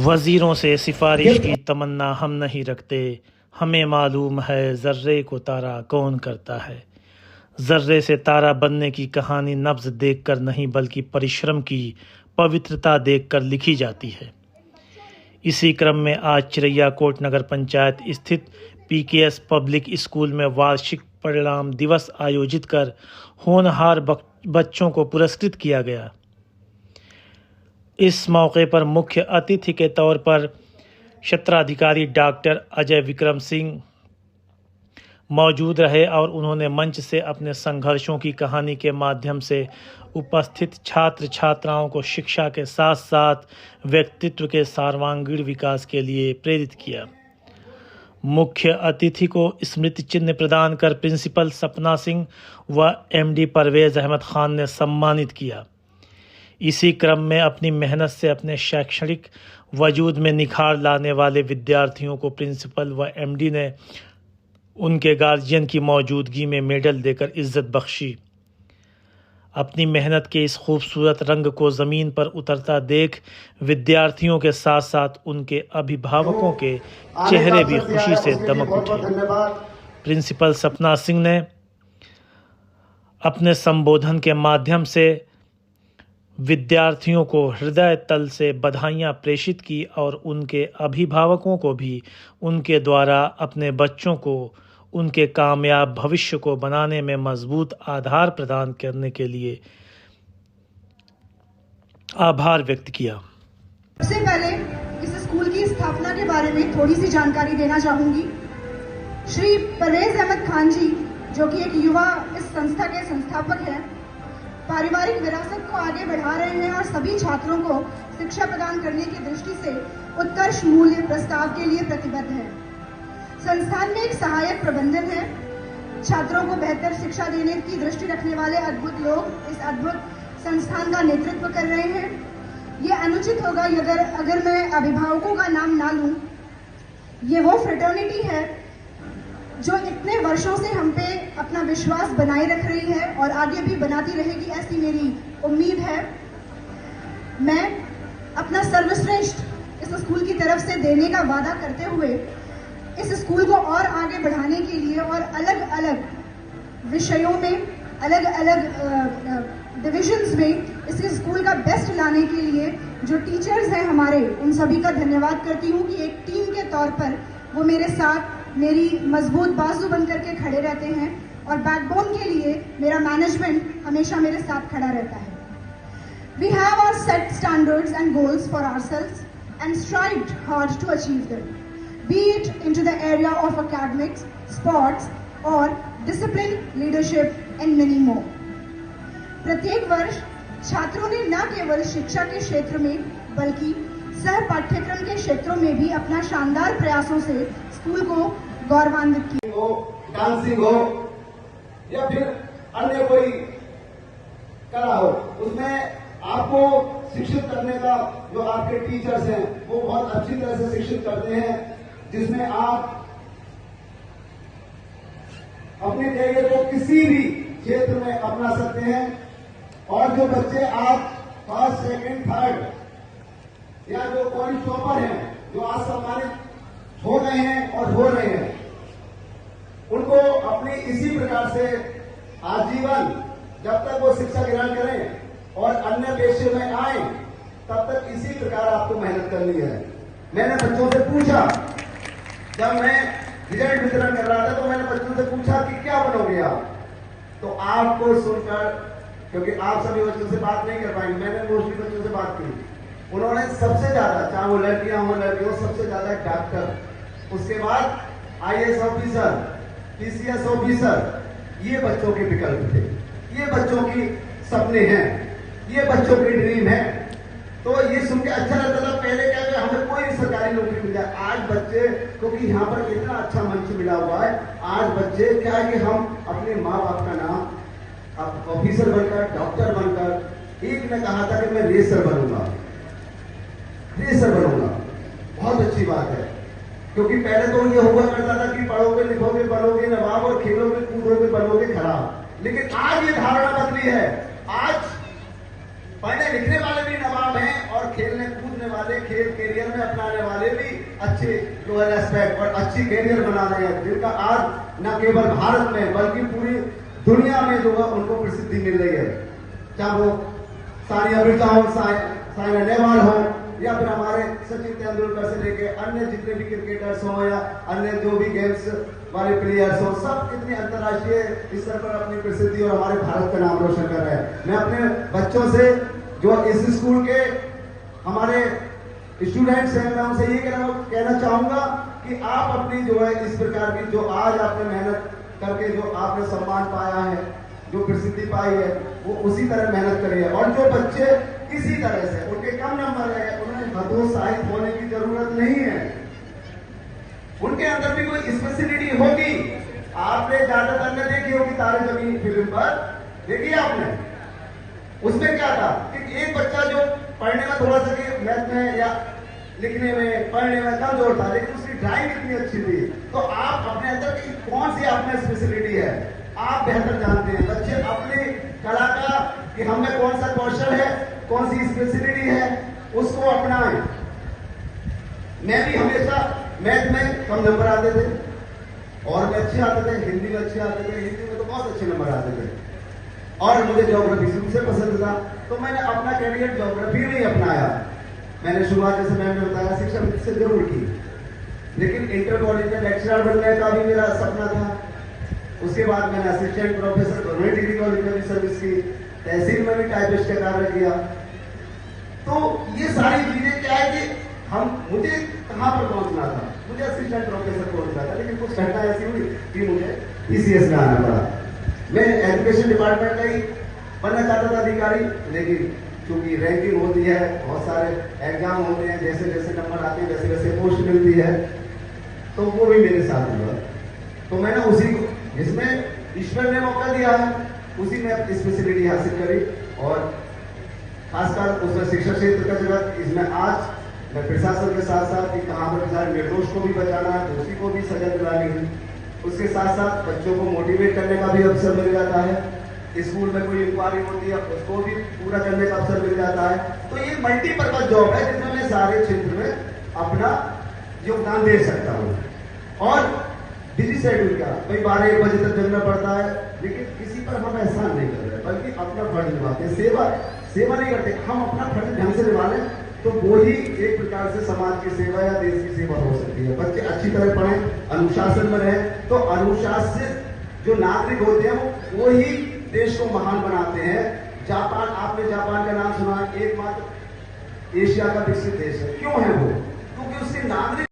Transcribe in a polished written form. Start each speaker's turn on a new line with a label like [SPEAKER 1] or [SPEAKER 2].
[SPEAKER 1] वज़ीरों से सिफारिश की तमन्ना हम नहीं रखते, हमें मालूम है ज़र्रे को तारा कौन करता है। ज़र्रे से तारा बनने की कहानी नब्ज़ देखकर नहीं बल्कि परिश्रम की पवित्रता देखकर लिखी जाती है। इसी क्रम में आज चिरैयाकोट नगर पंचायत स्थित पीकेएस पब्लिक स्कूल में वार्षिक परिणाम दिवस आयोजित कर होनहार बच्चों को पुरस्कृत किया गया। इस मौके पर मुख्य अतिथि के तौर पर क्षेत्राधिकारी डॉक्टर अजय विक्रम सिंह मौजूद रहे और उन्होंने मंच से अपने संघर्षों की कहानी के माध्यम से उपस्थित छात्र छात्राओं को शिक्षा के साथ साथ व्यक्तित्व के सर्वांगीण विकास के लिए प्रेरित किया। मुख्य अतिथि को स्मृति चिन्ह प्रदान कर प्रिंसिपल सपना सिंह व एमडी परवेज अहमद खान ने सम्मानित किया। इसी क्रम में अपनी मेहनत से अपने शैक्षणिक वजूद में निखार लाने वाले विद्यार्थियों को प्रिंसिपल व एमडी ने उनके गार्जियन की मौजूदगी में मेडल देकर इज्जत बख्शी। अपनी मेहनत के इस खूबसूरत रंग को ज़मीन पर उतरता देख विद्यार्थियों के साथ साथ उनके अभिभावकों के चेहरे भी खुशी से दमक उठे। प्रिंसिपल सपना सिंह ने अपने संबोधन के माध्यम से विद्यार्थियों को हृदय तल से बधाइयाँ प्रेषित की और उनके अभिभावकों को भी उनके द्वारा अपने बच्चों को उनके कामयाब भविष्य को बनाने में मजबूत आधार प्रदान करने के लिए आभार व्यक्त किया।
[SPEAKER 2] सबसे पहले इस स्कूल की स्थापना के बारे में थोड़ी सी जानकारी देना चाहूंगी। श्री परवेज अहमद खान जी, जो कि एक युवा इस संस्था के संस्थापक हैं, पारिवारिक विरासत को आगे बढ़ा रहे हैं और सभी छात्रों को शिक्षा प्रदान करने की दृष्टि से उत्कर्ष मूल्य प्रस्ताव के लिए प्रतिबद्ध है। संस्थान में एक सहायक प्रबंधन है। छात्रों को बेहतर शिक्षा देने की दृष्टि रखने वाले अद्भुत लोग इस अद्भुत संस्थान का नेतृत्व कर रहे हैं। ये अनुचित होगा अगर मैं अभिभावकों का नाम ना लूं। ये वो फ्रेटर्निटी है जो इतने वर्षों से हम पे अपना विश्वास बनाए रख रही है और आगे भी बनाती रहेगी, ऐसी मेरी उम्मीद है। मैं अपना सर्वश्रेष्ठ इस स्कूल की तरफ से देने का वादा करते हुए इस स्कूल को और आगे बढ़ाने के लिए और अलग अलग विषयों में, अलग अलग डिविजन्स में इस स्कूल का बेस्ट लाने के लिए जो टीचर्स हैं हमारे, उन सभी का धन्यवाद करती हूँ कि एक टीम के तौर पर वो मेरे साथ मेरी मजबूत बाजू बन करके खड़े रहते हैं और बैकबोन के लिए मेरा मैनेजमेंट हमेशा मेरे साथ खड़ा रहता है। We have our set standards and goals for ourselves and strived hard to achieve them, be it into the area of academics, sports or discipline, leadership and many more. प्रत्येक वर्ष छात्रों ने न केवल शिक्षा के क्षेत्र में बल्कि सह पाठ्यक्रम के क्षेत्रों में भी अपना शानदार प्रयासों से स्कूल को गौरवान्वित किया।
[SPEAKER 3] हो, डांसिंग हो या फिर अन्य कोई कला हो, उसमें आपको शिक्षित करने का जो आपके टीचर्स हैं वो बहुत अच्छी तरह से शिक्षित करते हैं, जिसमें आप अपने करियर को किसी भी क्षेत्र में अपना सकते हैं। और जो बच्चे आप फर्स्ट, सेकंड, थर्ड या जो कॉलेज टॉपर हैं, जो आज सम्मानित हो गए हैं और हो रहे हैं, उनको अपनी इसी प्रकार से आजीवन जब तक वो शिक्षा ग्रहण करें और अन्य पेशे में आए, तब तक इसी प्रकार आपको मेहनत करनी है। मैंने बच्चों से पूछा, जब मैं रिजल्ट वितरण कर रहा था तो मैंने बच्चों से पूछा कि क्या बनोगे आप, तो आपको सुनकर, क्योंकि आप सभी बच्चों से बात नहीं कर पाएंगे, मैंने मोस्टली बच्चों से बात की। उन्होंने सबसे ज्यादा, चाहे वो लड़कियां हो लड़के हो, सबसे ज्यादा डॉक्टर, उसके बाद आईएएस ऑफिसर, पीसीएस ऑफिसर, ये बच्चों के विकल्प थे, ये बच्चों की सपने हैं, ये बच्चों की ड्रीम है। तो ये सुन के अच्छा लगता था। पहले क्या है, हमें कोई सरकारी नौकरी मिल जाए। आज बच्चे, क्योंकि यहाँ पर इतना अच्छा मंच मिला हुआ है, आज बच्चे क्या है कि हम अपने माँ बाप का नाम ऑफिसर बनकर, डॉक्टर बनकर, एक ने कहा था कि मैं रेसर बनूंगा, रेसर बनूंगा। बहुत अच्छी बात है, क्योंकि पहले तो ये हुआ करता था कि पढ़ोगे लिखोगे बनोगे नवाब और खेलोगे कूदोगे बनोगे खराब। लेकिन आज ये धारणा बदली है। आज पढ़ने लिखने वाले भी नवाब हैं और खेलने कूदने वाले वाले, खेल कैरियर में अपनाने वाले भी अच्छे जो है रेस्पेक्ट और अच्छी कैरियर बना रहे हैं, जिनका आज न केवल भारत में बल्कि पूरी दुनिया में जो है उनको प्रसिद्धि मिल रही है। चाहे वो सानिया मिर्जा हो, साइना नेहवाल हो, या फिर हमारे सचिन तेंदुलकर से लेके अन्य जितने भी क्रिकेटर्स हो या अन्य जो भी गेम्स वाले प्लेयर्स हो, सब कितने अंतर्राष्ट्रीय स्तर पर अपनी प्रसिद्धि और हमारे भारत का नाम रोशन कर रहे हैं। मैं अपने बच्चों से जो इस स्कूल के हमारे स्टूडेंट्स हैं, मैं उनसे ये कहना चाहूंगा कि आप अपनी जो है इस प्रकार की जो आज आपने मेहनत करके जो आपने सम्मान पाया है, जो प्रसिद्धि पाई है, वो उसी तरह मेहनत करिए। और जो बच्चे किसी तरह से उनके कम नंबर है, उन्हें हतोत्साहित होने की जरूरत नहीं है। उनके अंदर भी कोई स्पेशलिटी होगी। आपने ज्यादातर ने देखी होगी तारे जमीन फिल्म पर, देखिए आपने, उसमें क्या था कि एक बच्चा जो पढ़ने में थोड़ा सा मैथ में या लिखने में पढ़ने में कमजोर था, लेकिन उसकी ड्राइंग इतनी अच्छी थी। तो आप अपने अंदर की कौन सी आप में स्पेशलिटी है आप बेहतर जानते हैं। बच्चे अपनी कला का कि हमें कौन सा कौशल है, कौन सी स्पेशलिटी है, उसको अपनाएं। मैं भी हमेशा मैथ में कम नंबर आते थे और में अच्छे आते थे, हिंदी में अच्छे आते थे, हिंदी में तो बहुत अच्छे नंबर आते थे, और मुझे ज्योग्राफी शुरू से पसंद था। तो मैंने अपना कैरियर ज्योग्राफी में ही अपनाया। मैंने शुरुआत जैसे मैंने बताया शिक्षा से जरूर की, लेकिन इंटर कॉलेज में लेक्चरर बनने का भी मेरा सपना था। उसके बाद मैंने assistant professor government degree college में भी सर्विस की, तहसील में भी टाइपिस्ट का कार्य किया। तो ये सारी चीजें क्या है कि मुझे कहां पर पहुंचना था, मुझे असिस्टेंट प्रोफेसर पहुंचना था, लेकिन कुछ घटना ऐसी हुई कि मुझे पीसीएस में आना पड़ा। मैं एजुकेशन डिपार्टमेंट का ही बनना चाहता था अधिकारी, लेकिन क्योंकि रैंकिंग होती है, बहुत सारे एग्जाम होते हैं, जैसे जैसे नंबर आते हैं वैसे वैसे पोस्ट मिलती है, तो वो भी मेरे साथ हुआ। तो मैंने उसी को जिसमें ईश्वर ने मौका दिया है उसी में स्पेशलिटी हासिल करी, और खासकर उसमें शिक्षा क्षेत्र का जगत, इसमें आज मैं प्रशासन के साथ साथ कि कहाँ पर सारे निर्दोष को भी बचाना है, दोषी को भी सजा दिलानी है, उसके साथ साथ बच्चों को मोटिवेट करने का भी अवसर मिल जाता है। स्कूल में कोई इंक्वायरी होती है उसको भी पूरा करने का अवसर मिल जाता है। तो ये मल्टीपर्पज जॉब है जिसमें मैं सारे क्षेत्र में अपना योगदान दे सकता हूँ। और बिजी शेड्यूल क्या, भाई 12-1 बजे तक जगना पड़ता है, लेकिन किसी पर हम एहसान नहीं कर रहे, बल्कि अपना फर्ज निभाते हैं। सेवा नहीं करते, हम अपना फर्ज ढंग से निभा लें तो वो ही एक प्रकार से समाज की सेवा या देश की सेवा हो सकती है। बच्चे अच्छी तरह पढ़ें, अनुशासन में रहें, तो अनुशासित जो नागरिक होते हैं वो ही देश को महान बनाते हैं। जापान, आपने जापान का नाम सुना, एकमात्र एशिया का विकसित देश है। क्यों है वो? क्योंकि उसके नागरिक